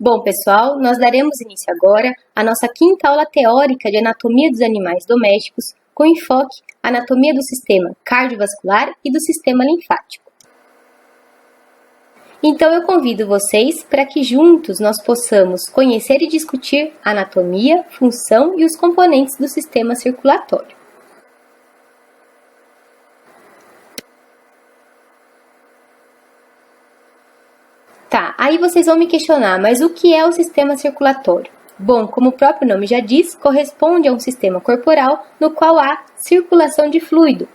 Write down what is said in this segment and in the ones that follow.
Bom, pessoal, nós daremos início agora à nossa quinta aula teórica de anatomia dos animais domésticos, com enfoque à anatomia do sistema cardiovascular e do sistema linfático. Então, eu convido vocês para que juntos nós possamos conhecer e discutir a anatomia, função e os componentes do sistema circulatório. Tá, aí vocês vão me questionar, mas o que é o sistema circulatório? Bom, como o próprio nome já diz, corresponde a um sistema corporal no qual há circulação de fluido,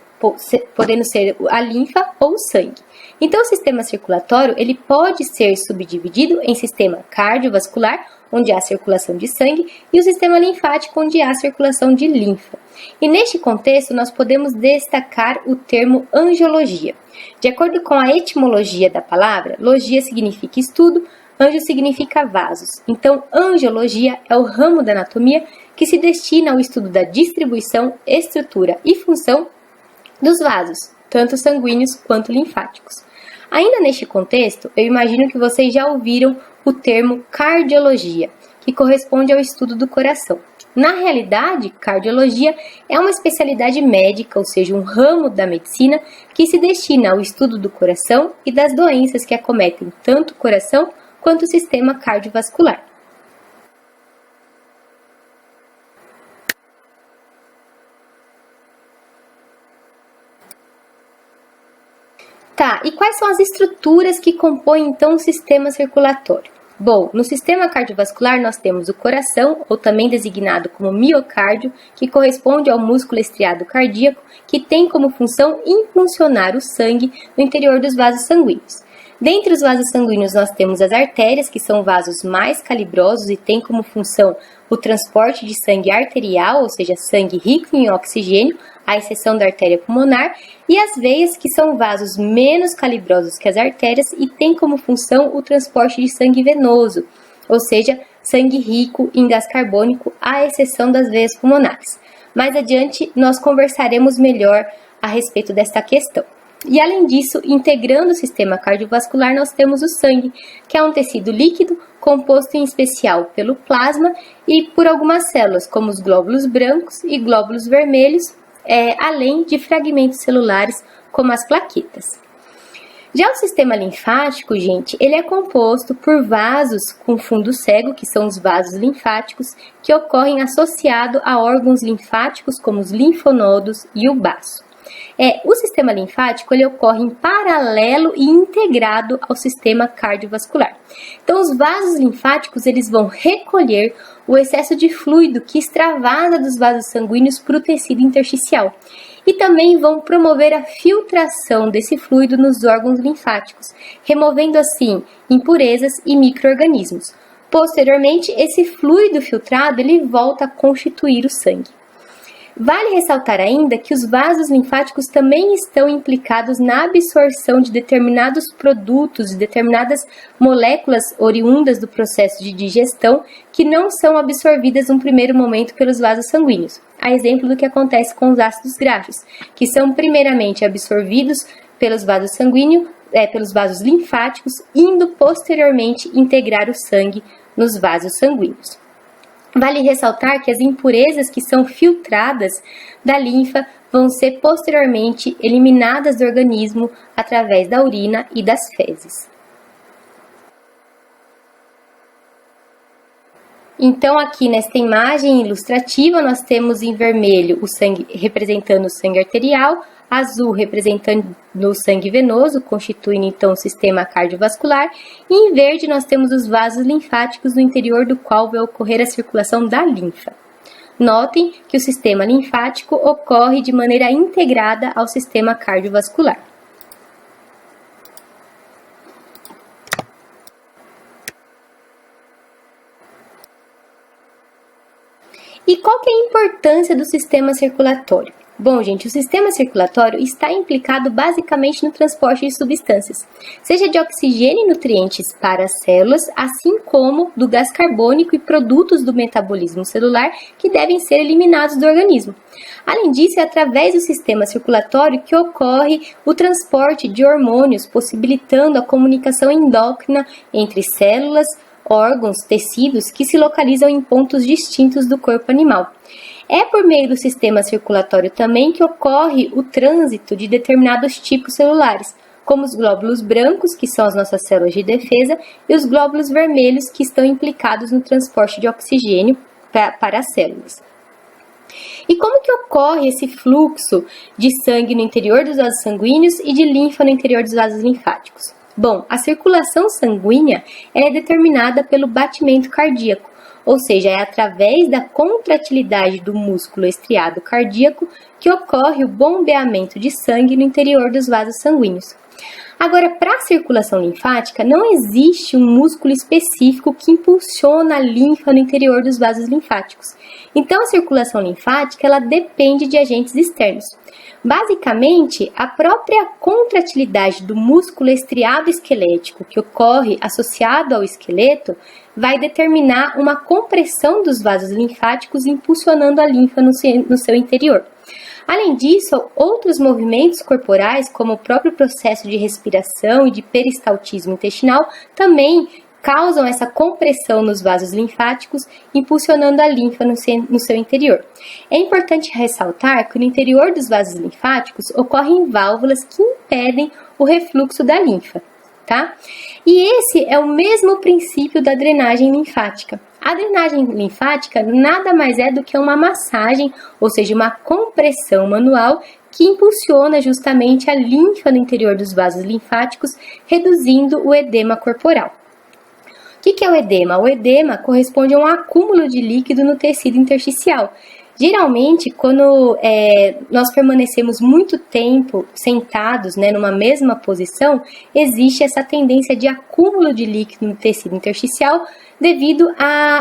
podendo ser a linfa ou o sangue. Então, o sistema circulatório ele pode ser subdividido em sistema cardiovascular, onde há circulação de sangue, e o sistema linfático, onde há circulação de linfa. E neste contexto, nós podemos destacar o termo angiologia. De acordo com a etimologia da palavra, logia significa estudo, anjo significa vasos. Então, angiologia é o ramo da anatomia que se destina ao estudo da distribuição, estrutura e função dos vasos, tanto sanguíneos quanto linfáticos. Ainda neste contexto, eu imagino que vocês já ouviram o termo cardiologia, que corresponde ao estudo do coração. Na realidade, cardiologia é uma especialidade médica, ou seja, um ramo da medicina que se destina ao estudo do coração e das doenças que acometem tanto o coração quanto o sistema cardiovascular. Tá, e quais são as estruturas que compõem então o sistema circulatório? Bom, no sistema cardiovascular nós temos o coração, ou também designado como miocárdio, que corresponde ao músculo estriado cardíaco, que tem como função impulsionar o sangue no interior dos vasos sanguíneos. Dentre os vasos sanguíneos nós temos as artérias, que são vasos mais calibrosos e têm como função o transporte de sangue arterial, ou seja, sangue rico em oxigênio, à exceção da artéria pulmonar, e as veias, que são vasos menos calibrosos que as artérias e têm como função o transporte de sangue venoso, ou seja, sangue rico em gás carbônico, à exceção das veias pulmonares. Mais adiante, nós conversaremos melhor a respeito desta questão. E além disso, integrando o sistema cardiovascular, nós temos o sangue, que é um tecido líquido composto em especial pelo plasma e por algumas células, como os glóbulos brancos e glóbulos vermelhos, além de fragmentos celulares, como as plaquetas. Já o sistema linfático, gente, ele é composto por vasos com fundo cego, que são os vasos linfáticos, que ocorrem associado a órgãos linfáticos, como os linfonodos e o baço. O sistema linfático ele ocorre em paralelo e integrado ao sistema cardiovascular. Então, os vasos linfáticos eles vão recolher o excesso de fluido que extravasa dos vasos sanguíneos para o tecido intersticial e também vão promover a filtração desse fluido nos órgãos linfáticos, removendo assim impurezas e micro-organismos. Posteriormente, esse fluido filtrado ele volta a constituir o sangue. Vale ressaltar ainda que os vasos linfáticos também estão implicados na absorção de determinados produtos e determinadas moléculas oriundas do processo de digestão que não são absorvidas num primeiro momento pelos vasos sanguíneos. A exemplo do que acontece com os ácidos graxos, que são primeiramente absorvidos pelos vasos sanguíneos, pelos vasos linfáticos, indo posteriormente integrar o sangue nos vasos sanguíneos. Vale ressaltar que as impurezas que são filtradas da linfa vão ser posteriormente eliminadas do organismo através da urina e das fezes. Então, aqui nesta imagem ilustrativa, nós temos em vermelho o sangue representando o sangue arterial, azul representando o sangue venoso, constituindo então o sistema cardiovascular, e em verde nós temos os vasos linfáticos no interior do qual vai ocorrer a circulação da linfa. Notem que o sistema linfático ocorre de maneira integrada ao sistema cardiovascular. E qual que é a importância do sistema circulatório? Bom, gente, o sistema circulatório está implicado basicamente no transporte de substâncias, seja de oxigênio e nutrientes para as células, assim como do gás carbônico e produtos do metabolismo celular que devem ser eliminados do organismo. Além disso, é através do sistema circulatório que ocorre o transporte de hormônios, possibilitando a comunicação endócrina entre células, órgãos, tecidos que se localizam em pontos distintos do corpo animal. É por meio do sistema circulatório também que ocorre o trânsito de determinados tipos celulares, como os glóbulos brancos, que são as nossas células de defesa, e os glóbulos vermelhos, que estão implicados no transporte de oxigênio para as células. E como que ocorre esse fluxo de sangue no interior dos vasos sanguíneos e de linfa no interior dos vasos linfáticos? Bom, a circulação sanguínea é determinada pelo batimento cardíaco, ou seja, é através da contratilidade do músculo estriado cardíaco que ocorre o bombeamento de sangue no interior dos vasos sanguíneos. Agora, para a circulação linfática, não existe um músculo específico que impulsiona a linfa no interior dos vasos linfáticos. Então, a circulação linfática, ela depende de agentes externos. Basicamente, a própria contratilidade do músculo estriado esquelético que ocorre associado ao esqueleto vai determinar uma compressão dos vasos linfáticos, impulsionando a linfa no seu interior. Além disso, outros movimentos corporais, como o próprio processo de respiração e de peristaltismo intestinal, também causam essa compressão nos vasos linfáticos, impulsionando a linfa no seu interior. É importante ressaltar que no interior dos vasos linfáticos ocorrem válvulas que impedem o refluxo da linfa, tá? E esse é o mesmo princípio da drenagem linfática. A drenagem linfática nada mais é do que uma massagem, ou seja, uma compressão manual que impulsiona justamente a linfa no interior dos vasos linfáticos, reduzindo o edema corporal. O que é o edema? O edema corresponde a um acúmulo de líquido no tecido intersticial. Geralmente, quando nós permanecemos muito tempo sentados, numa mesma posição, existe essa tendência de acúmulo de líquido no tecido intersticial devido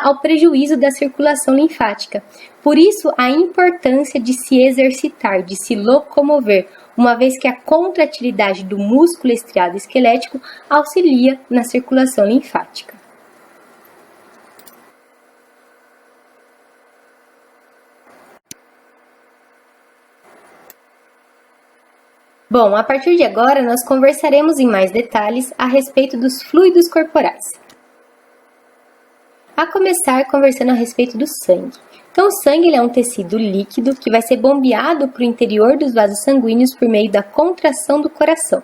ao prejuízo da circulação linfática. Por isso, a importância de se exercitar, de se locomover, uma vez que a contratilidade do músculo estriado esquelético auxilia na circulação linfática. Bom, a partir de agora nós conversaremos em mais detalhes a respeito dos fluidos corporais. A começar conversando a respeito do sangue. Então, o sangue é um tecido líquido que vai ser bombeado para o interior dos vasos sanguíneos por meio da contração do coração.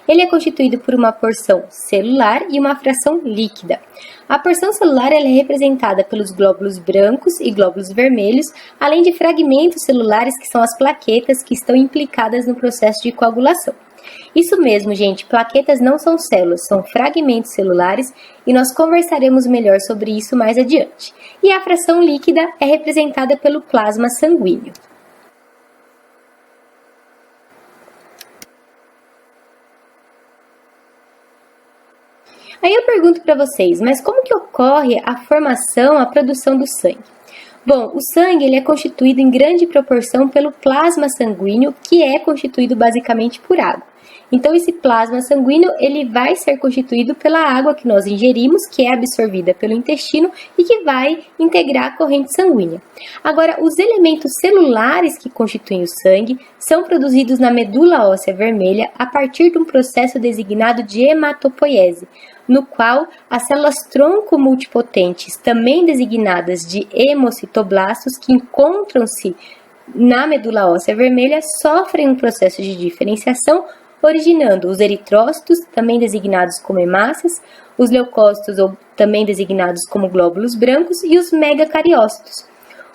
Ele é constituído por uma porção celular e uma fração líquida. A porção celular é representada pelos glóbulos brancos e glóbulos vermelhos, além de fragmentos celulares que são as plaquetas que estão implicadas no processo de coagulação. Isso mesmo, gente, plaquetas não são células, são fragmentos celulares e nós conversaremos melhor sobre isso mais adiante. E a fração líquida é representada pelo plasma sanguíneo. Aí eu pergunto para vocês, mas como que ocorre a formação, a produção do sangue? Bom, o sangue ele é constituído em grande proporção pelo plasma sanguíneo, que é constituído basicamente por água. Então, esse plasma sanguíneo ele vai ser constituído pela água que nós ingerimos, que é absorvida pelo intestino e que vai integrar a corrente sanguínea. Agora, os elementos celulares que constituem o sangue são produzidos na medula óssea vermelha a partir de um processo designado de hematopoiese, no qual as células tronco multipotentes, também designadas de hemocitoblastos, que encontram-se na medula óssea vermelha, sofrem um processo de diferenciação, originando os eritrócitos, também designados como hemácias, os leucócitos, ou também designados como glóbulos brancos, e os megacariócitos.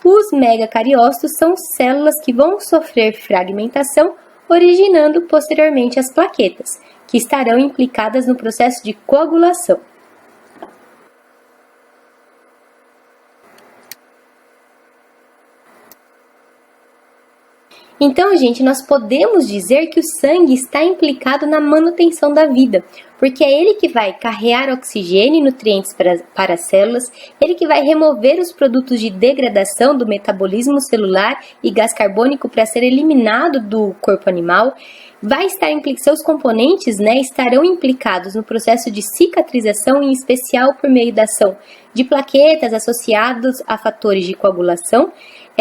Os megacariócitos são células que vão sofrer fragmentação, originando posteriormente as plaquetas, que estarão implicadas no processo de coagulação. Então, gente, nós podemos dizer que o sangue está implicado na manutenção da vida, porque é ele que vai carregar oxigênio e nutrientes para as células, ele que vai remover os produtos de degradação do metabolismo celular e gás carbônico para ser eliminado do corpo animal, seus componentes estarão implicados no processo de cicatrização, em especial por meio da ação de plaquetas associadas a fatores de coagulação.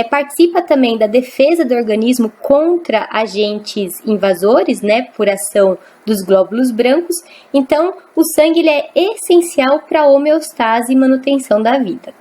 Participa também da defesa do organismo contra agentes invasores, por ação dos glóbulos brancos, Então, o sangue ele é essencial para a homeostase e manutenção da vida.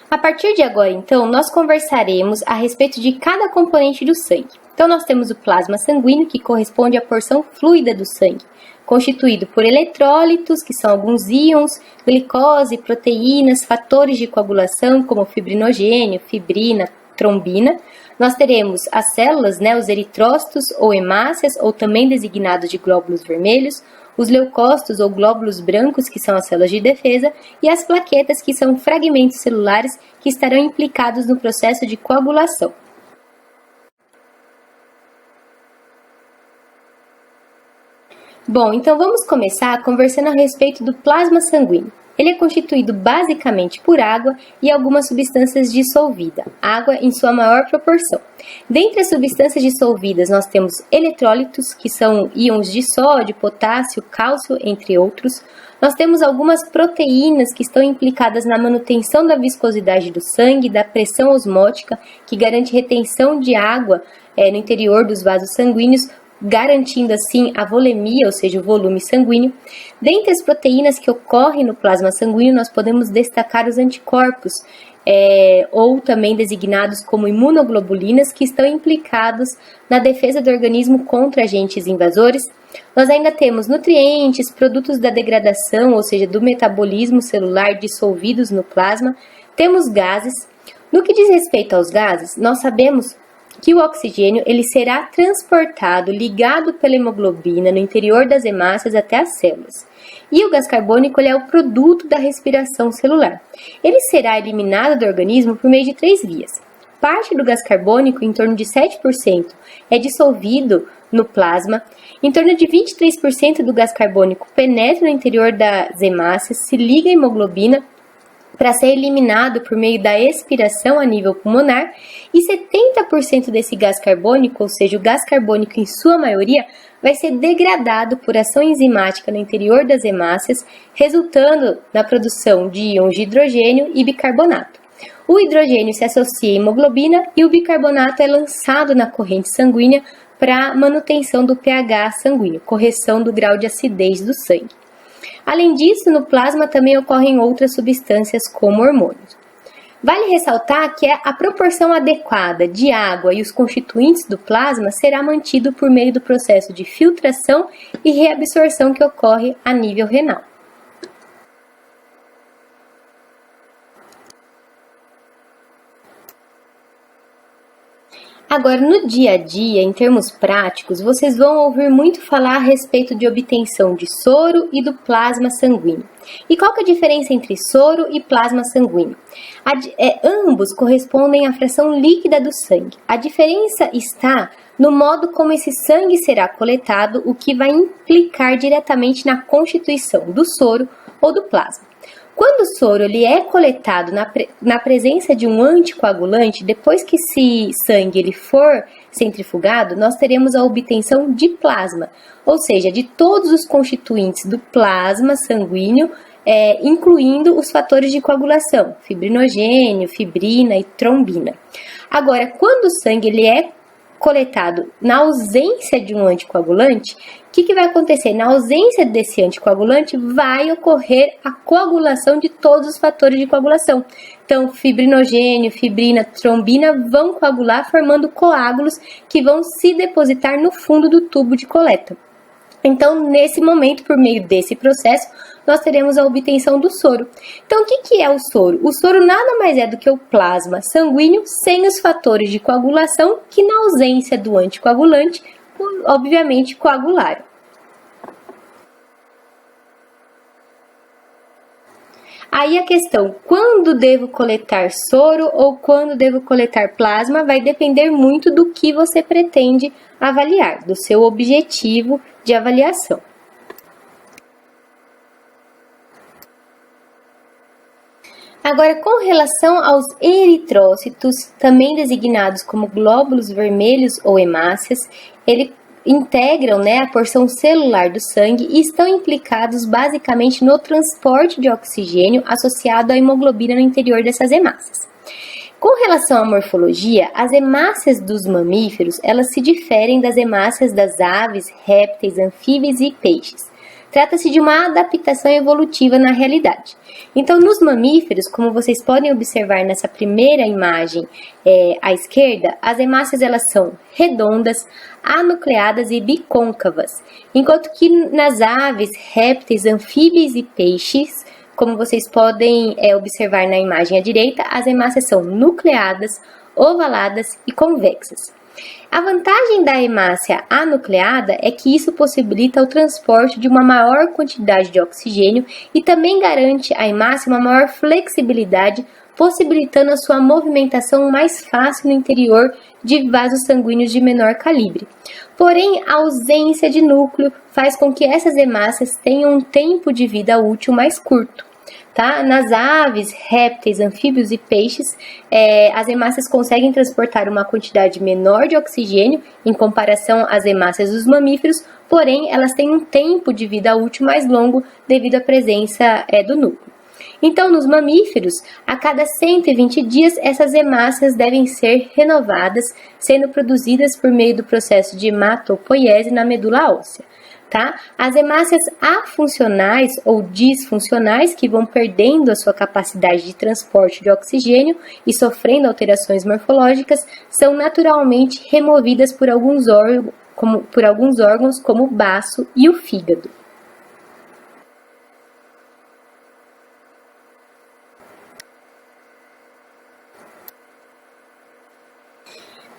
A partir de agora, então, nós conversaremos a respeito de cada componente do sangue. Então, nós temos o plasma sanguíneo, que corresponde à porção fluida do sangue, constituído por eletrólitos, que são alguns íons, glicose, proteínas, fatores de coagulação, como fibrinogênio, fibrina, trombina. Nós teremos as células, os eritrócitos ou hemácias, ou também designados de glóbulos vermelhos, os leucócitos ou glóbulos brancos, que são as células de defesa, e as plaquetas, que são fragmentos celulares que estarão implicados no processo de coagulação. Bom, então vamos começar conversando a respeito do plasma sanguíneo. Ele é constituído basicamente por água e algumas substâncias dissolvidas, água em sua maior proporção. Dentre as substâncias dissolvidas, nós temos eletrólitos, que são íons de sódio, potássio, cálcio, entre outros. Nós temos algumas proteínas que estão implicadas na manutenção da viscosidade do sangue, da pressão osmótica, que garante retenção de água no interior dos vasos sanguíneos, garantindo assim a volemia, ou seja, o volume sanguíneo. Dentre as proteínas que ocorrem no plasma sanguíneo, nós podemos destacar os anticorpos, ou também designados como imunoglobulinas, que estão implicados na defesa do organismo contra agentes invasores. Nós ainda temos nutrientes, produtos da degradação, ou seja, do metabolismo celular dissolvidos no plasma. Temos gases. No que diz respeito aos gases, nós sabemos que o oxigênio ele será transportado, ligado pela hemoglobina no interior das hemácias até as células. E o gás carbônico ele é o produto da respiração celular. Ele será eliminado do organismo por meio de 3 vias. Parte do gás carbônico, em torno de 7%, é dissolvido no plasma. Em torno de 23% do gás carbônico penetra no interior das hemácias, se liga à hemoglobina para ser eliminado por meio da expiração a nível pulmonar, e 70% desse gás carbônico, ou seja, o gás carbônico em sua maioria, vai ser degradado por ação enzimática no interior das hemácias, resultando na produção de íons de hidrogênio e bicarbonato. O hidrogênio se associa à hemoglobina e o bicarbonato é lançado na corrente sanguínea para manutenção do pH sanguíneo, correção do grau de acidez do sangue. Além disso, no plasma também ocorrem outras substâncias como hormônios. Vale ressaltar que a proporção adequada de água e os constituintes do plasma será mantido por meio do processo de filtração e reabsorção que ocorre a nível renal. Agora, no dia a dia, em termos práticos, vocês vão ouvir muito falar a respeito de obtenção de soro e do plasma sanguíneo. E qual que é a diferença entre soro e plasma sanguíneo? Ambos correspondem à fração líquida do sangue. A diferença está no modo como esse sangue será coletado, o que vai implicar diretamente na constituição do soro ou do plasma. Quando o soro ele é coletado na presença de um anticoagulante, depois que esse sangue ele for centrifugado, nós teremos a obtenção de plasma, ou seja, de todos os constituintes do plasma sanguíneo, incluindo os fatores de coagulação, fibrinogênio, fibrina e trombina. Agora, quando o sangue ele é coletado na ausência de um anticoagulante, o que vai acontecer? Na ausência desse anticoagulante, vai ocorrer a coagulação de todos os fatores de coagulação. Então, fibrinogênio, fibrina, trombina vão coagular, formando coágulos que vão se depositar no fundo do tubo de coleta. Então, nesse momento, por meio desse processo, nós teremos a obtenção do soro. Então, o que é o soro? O soro nada mais é do que o plasma sanguíneo sem os fatores de coagulação que, na ausência do anticoagulante, obviamente coagularam. Aí a questão, quando devo coletar soro ou quando devo coletar plasma, vai depender muito do que você pretende avaliar, do seu objetivo de avaliação. Agora, com relação aos eritrócitos, também designados como glóbulos vermelhos ou hemácias, eles integram a porção celular do sangue e estão implicados basicamente no transporte de oxigênio associado à hemoglobina no interior dessas hemácias. Com relação à morfologia, as hemácias dos mamíferos, elas se diferem das hemácias das aves, répteis, anfíbios e peixes. Trata-se de uma adaptação evolutiva na realidade. Então, nos mamíferos, como vocês podem observar nessa primeira imagem à esquerda, as hemácias elas são redondas, anucleadas e bicôncavas, enquanto que nas aves, répteis, anfíbios e peixes, como vocês podem observar na imagem à direita, as hemácias são nucleadas, ovaladas e convexas. A vantagem da hemácia anucleada é que isso possibilita o transporte de uma maior quantidade de oxigênio e também garante à hemácia uma maior flexibilidade, possibilitando a sua movimentação mais fácil no interior de vasos sanguíneos de menor calibre. Porém, a ausência de núcleo faz com que essas hemácias tenham um tempo de vida útil mais curto. Tá? Nas aves, répteis, anfíbios e peixes, as hemácias conseguem transportar uma quantidade menor de oxigênio em comparação às hemácias dos mamíferos, porém elas têm um tempo de vida útil mais longo devido à presença do núcleo. Então, nos mamíferos, a cada 120 dias, essas hemácias devem ser renovadas, sendo produzidas por meio do processo de hematopoiese na medula óssea. Tá? As hemácias afuncionais ou disfuncionais, que vão perdendo a sua capacidade de transporte de oxigênio e sofrendo alterações morfológicas, são naturalmente removidas por alguns órgãos como o baço e o fígado.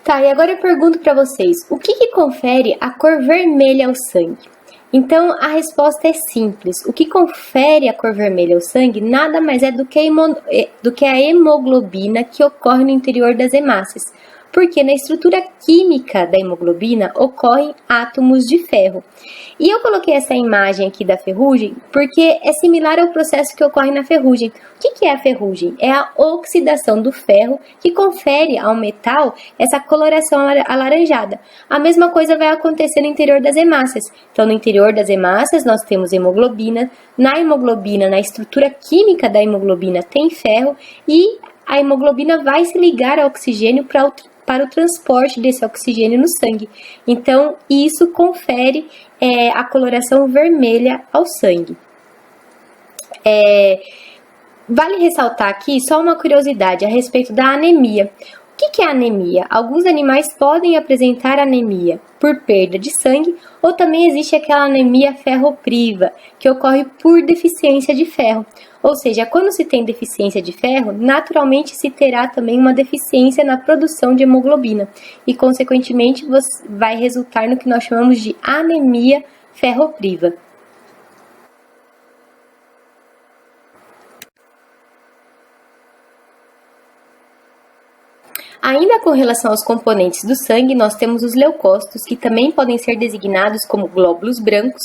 Tá, e agora eu pergunto para vocês, o que confere a cor vermelha ao sangue? Então, a resposta é simples. O que confere a cor vermelha ao sangue nada mais é do que a hemoglobina que ocorre no interior das hemácias, porque na estrutura química da hemoglobina ocorrem átomos de ferro. E eu coloquei essa imagem aqui da ferrugem porque é similar ao processo que ocorre na ferrugem. O que é a ferrugem? É a oxidação do ferro que confere ao metal essa coloração alaranjada. A mesma coisa vai acontecer no interior das hemácias. Então, no interior das hemácias nós temos hemoglobina. Na hemoglobina, na estrutura química da hemoglobina tem ferro e a hemoglobina vai se ligar ao oxigênio para o transporte desse oxigênio no sangue. Então, isso confere a coloração vermelha ao sangue. Vale ressaltar aqui só uma curiosidade a respeito da anemia. O que é anemia? Alguns animais podem apresentar anemia por perda de sangue ou também existe aquela anemia ferropriva, que ocorre por deficiência de ferro. Ou seja, quando se tem deficiência de ferro, naturalmente se terá também uma deficiência na produção de hemoglobina e, consequentemente, vai resultar no que nós chamamos de anemia ferropriva. Ainda com relação aos componentes do sangue, nós temos os leucócitos, que também podem ser designados como glóbulos brancos.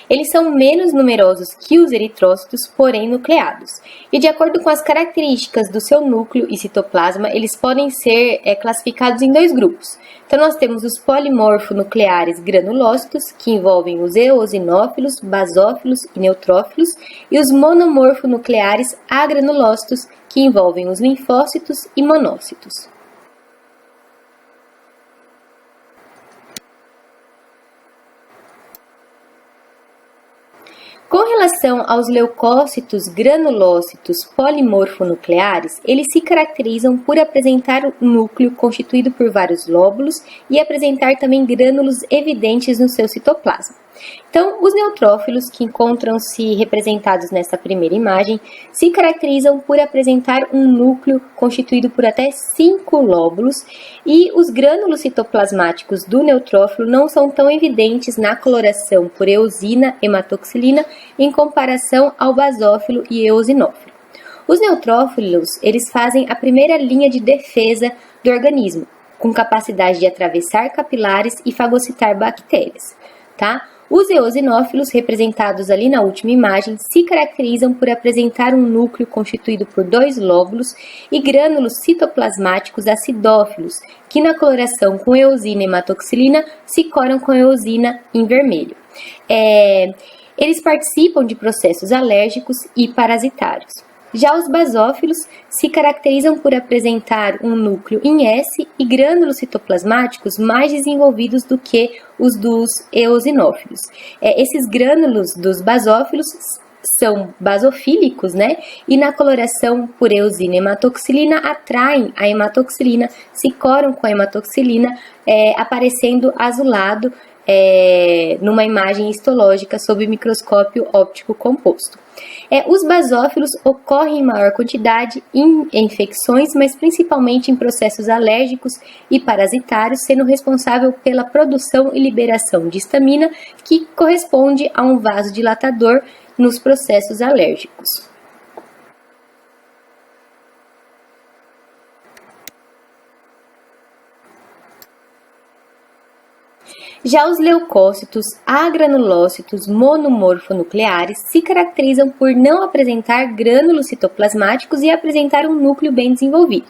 Eles são menos numerosos que os eritrócitos, porém nucleados. E de acordo com as características do seu núcleo e citoplasma, eles podem ser classificados em dois grupos. Então, nós temos os polimorfonucleares granulócitos, que envolvem os eosinófilos, basófilos e neutrófilos, e os monomorfonucleares agranulócitos, que envolvem os linfócitos e monócitos. Com relação aos leucócitos granulócitos polimorfonucleares, eles se caracterizam por apresentar um núcleo constituído por vários lóbulos e apresentar também grânulos evidentes no seu citoplasma. Então, os neutrófilos, que encontram-se representados nessa primeira imagem, se caracterizam por apresentar um núcleo constituído por até 5 lóbulos e os grânulos citoplasmáticos do neutrófilo não são tão evidentes na coloração por eosina, hematoxilina, em comparação ao basófilo e eosinófilo. Os neutrófilos, eles fazem a primeira linha de defesa do organismo, com capacidade de atravessar capilares e fagocitar bactérias, tá? Os eosinófilos, representados ali na última imagem, se caracterizam por apresentar um núcleo constituído por 2 lóbulos e grânulos citoplasmáticos acidófilos, que na coloração com eosina e hematoxilina se coram com eosina em vermelho. Eles participam de processos alérgicos e parasitários. Já os basófilos se caracterizam por apresentar um núcleo em S e grânulos citoplasmáticos mais desenvolvidos do que os dos eosinófilos. Esses grânulos dos basófilos são basofílicos, né? E na coloração por eosina e hematoxilina atraem a hematoxilina, se coram com a hematoxilina, aparecendo azulado numa imagem histológica sob microscópio óptico composto. Os basófilos ocorrem em maior quantidade em infecções, mas principalmente em processos alérgicos e parasitários, sendo responsável pela produção e liberação de histamina, que corresponde a um vasodilatador nos processos alérgicos. Já os leucócitos, agranulócitos monomorfonucleares se caracterizam por não apresentar grânulos citoplasmáticos e apresentar um núcleo bem desenvolvido.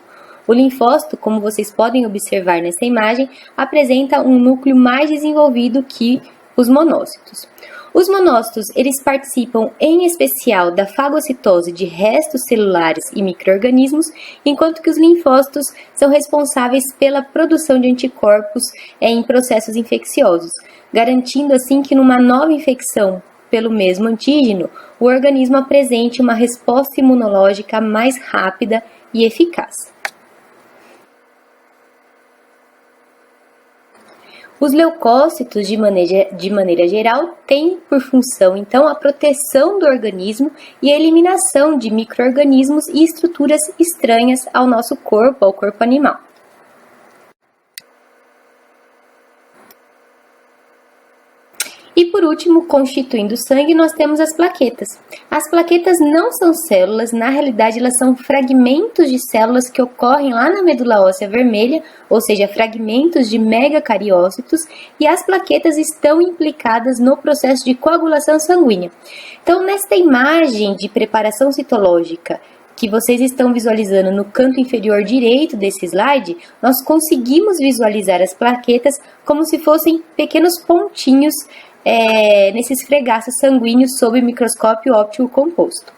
O linfócito, como vocês podem observar nessa imagem, apresenta um núcleo mais desenvolvido que os monócitos. Os monócitos, eles participam em especial da fagocitose de restos celulares e micro-organismos, enquanto que os linfócitos são responsáveis pela produção de anticorpos em processos infecciosos, garantindo assim que numa nova infecção pelo mesmo antígeno, o organismo apresente uma resposta imunológica mais rápida e eficaz. Os leucócitos, de maneira geral, têm por função, então, a proteção do organismo e a eliminação de micro-organismos e estruturas estranhas ao nosso corpo, ao corpo animal. E por último, constituindo o sangue, nós temos as plaquetas. As plaquetas não são células, na realidade elas são fragmentos de células que ocorrem lá na medula óssea vermelha, ou seja, fragmentos de megacariócitos, e as plaquetas estão implicadas no processo de coagulação sanguínea. Então, nesta imagem de preparação citológica que vocês estão visualizando no canto inferior direito desse slide, nós conseguimos visualizar as plaquetas como se fossem pequenos pontinhos nesses fregaços sanguíneos sob microscópio óptico composto.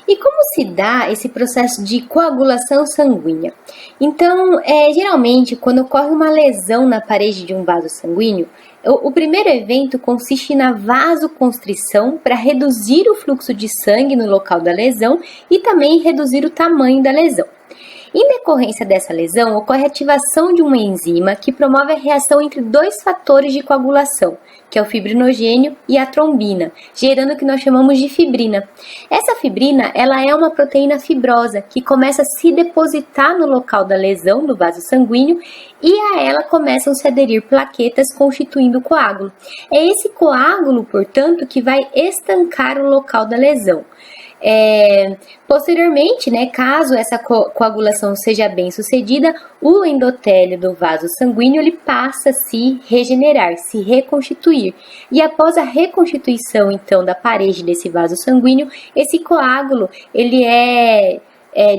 E como se dá esse processo de coagulação sanguínea? Então, geralmente, quando ocorre uma lesão na parede de um vaso sanguíneo, o primeiro evento consiste na vasoconstrição para reduzir o fluxo de sangue no local da lesão e também reduzir o tamanho da lesão. Em decorrência dessa lesão, ocorre a ativação de uma enzima que promove a reação entre dois fatores de coagulação, que é o fibrinogênio e a trombina, gerando o que nós chamamos de fibrina. Essa fibrina, ela é uma proteína fibrosa que começa a se depositar no local da lesão do vaso sanguíneo e a ela começam a se aderir plaquetas constituindo o coágulo. É esse coágulo, portanto, que vai estancar o local da lesão. Posteriormente, caso essa coagulação seja bem sucedida, o endotélio do vaso sanguíneo ele passa a se regenerar, se reconstituir. E após a reconstituição, então, da parede desse vaso sanguíneo, esse coágulo ele é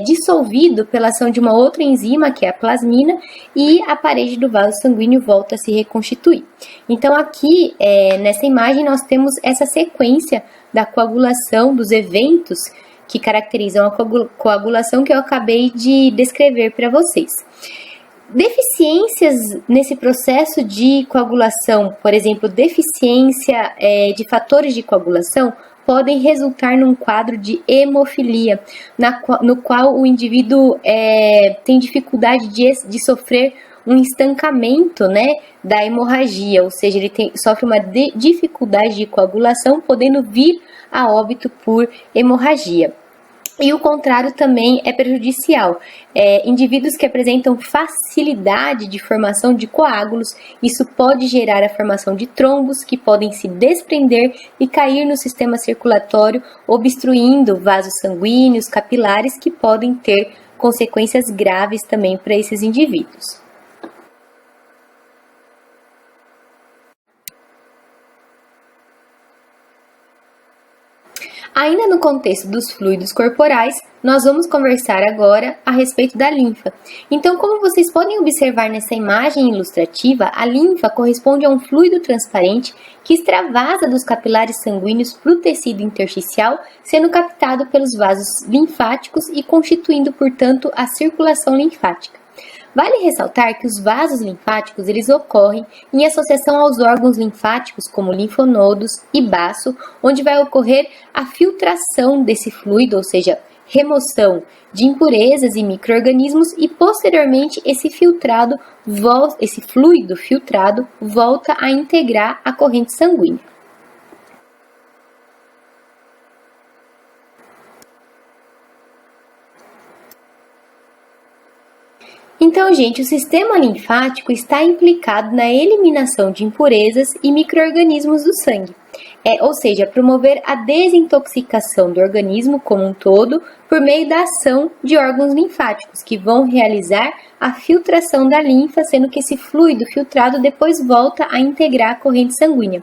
dissolvido pela ação de uma outra enzima, que é a plasmina, e a parede do vaso sanguíneo volta a se reconstituir. Então, aqui, nessa imagem, nós temos essa sequência da coagulação, dos eventos que caracterizam a coagulação que eu acabei de descrever para vocês. Deficiências nesse processo de coagulação, por exemplo, deficiência de fatores de coagulação, podem resultar num quadro de hemofilia, no qual o indivíduo tem dificuldade de sofrer um estancamento da hemorragia, ou seja, ele sofre uma dificuldade de coagulação, podendo vir a óbito por hemorragia. E o contrário também é prejudicial. Indivíduos que apresentam facilidade de formação de coágulos, isso pode gerar a formação de trombos que podem se desprender e cair no sistema circulatório, obstruindo vasos sanguíneos, capilares, que podem ter consequências graves também para esses indivíduos. Ainda no contexto dos fluidos corporais, nós vamos conversar agora a respeito da linfa. Então, como vocês podem observar nessa imagem ilustrativa, a linfa corresponde a um fluido transparente que extravasa dos capilares sanguíneos para o tecido intersticial, sendo captado pelos vasos linfáticos e constituindo, portanto, a circulação linfática. Vale ressaltar que os vasos linfáticos eles ocorrem em associação aos órgãos linfáticos como linfonodos e baço, onde vai ocorrer a filtração desse fluido, ou seja, remoção de impurezas e micro-organismos e posteriormente esse fluido filtrado volta a integrar a corrente sanguínea. Então, gente, o sistema linfático está implicado na eliminação de impurezas e micro-organismos do sangue, ou seja, promover a desintoxicação do organismo como um todo por meio da ação de órgãos linfáticos, que vão realizar a filtração da linfa, sendo que esse fluido filtrado depois volta a integrar a corrente sanguínea.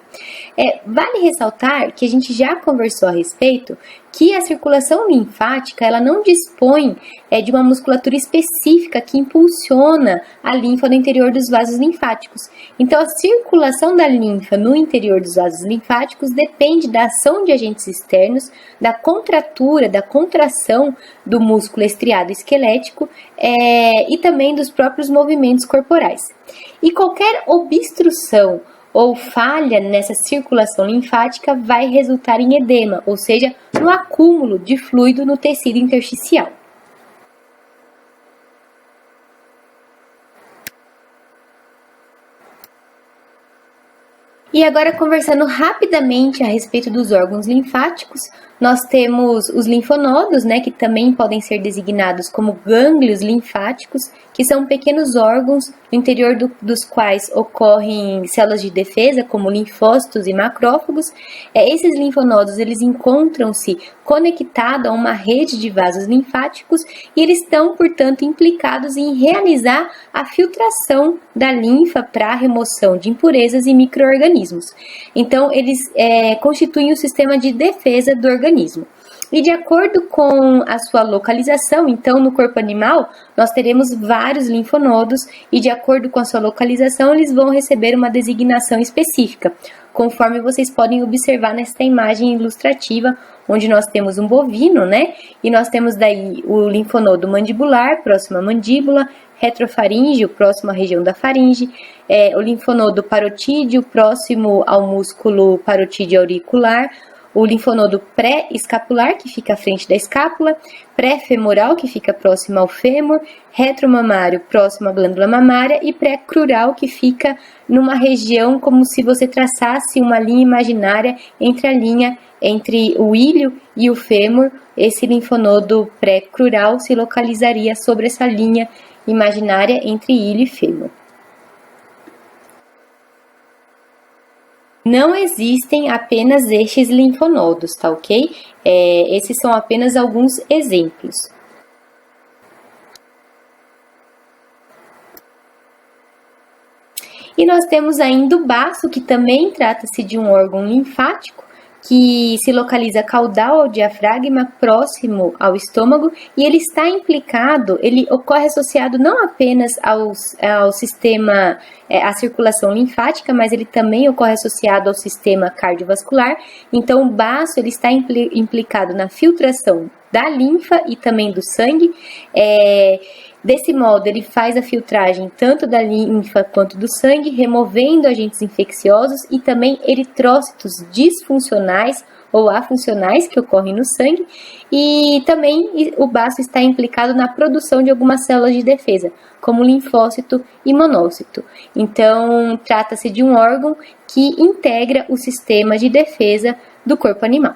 Vale ressaltar que a gente já conversou a respeito que a circulação linfática ela não dispõe de uma musculatura específica que impulsiona a linfa no interior dos vasos linfáticos. Então, a circulação da linfa no interior dos vasos linfáticos depende da ação de agentes externos, da contratura, da contração do músculo estriado esquelético e também dos próprios movimentos corporais. E qualquer obstrução ou falha nessa circulação linfática vai resultar em edema, ou seja, no acúmulo de fluido no tecido intersticial. E agora, conversando rapidamente a respeito dos órgãos linfáticos, nós temos os linfonodos, que também podem ser designados como gânglios linfáticos, que são pequenos órgãos no interior dos quais ocorrem células de defesa, como linfócitos e macrófagos. Esses linfonodos, eles encontram-se conectados a uma rede de vasos linfáticos e eles estão, portanto, implicados em realizar a filtração da linfa para a remoção de impurezas e micro-organismos. Então, eles constituem o sistema de defesa do organismo. E de acordo com a sua localização, então no corpo animal nós teremos vários linfonodos e de acordo com a sua localização eles vão receber uma designação específica, conforme vocês podem observar nesta imagem ilustrativa, onde nós temos um bovino, E nós temos daí o linfonodo mandibular, próximo à mandíbula, retrofaríngeo, próximo à região da faringe, o linfonodo parotídeo, próximo ao músculo parotídeo auricular, o linfonodo pré-escapular, que fica à frente da escápula, pré-femoral, que fica próximo ao fêmur, retromamário, próximo à glândula mamária, e pré-crural, que fica numa região como se você traçasse uma linha imaginária entre o ilho e o fêmur. Esse linfonodo pré-crural se localizaria sobre essa linha imaginária entre ilho e fêmur. Não existem apenas estes linfonodos, tá ok? Esses são apenas alguns exemplos. E nós temos ainda o baço, que também trata-se de um órgão linfático, que se localiza caudal ao diafragma, próximo ao estômago, e ele está implicado, ele ocorre associado não apenas ao sistema, à circulação linfática, mas ele também ocorre associado ao sistema cardiovascular. Então, o baço ele está implicado na filtração da linfa e também do sangue. Desse modo, ele faz a filtragem tanto da linfa quanto do sangue, removendo agentes infecciosos e também eritrócitos disfuncionais ou afuncionais que ocorrem no sangue. E também o baço está implicado na produção de algumas células de defesa, como linfócito e monócito. Então, trata-se de um órgão que integra o sistema de defesa do corpo animal.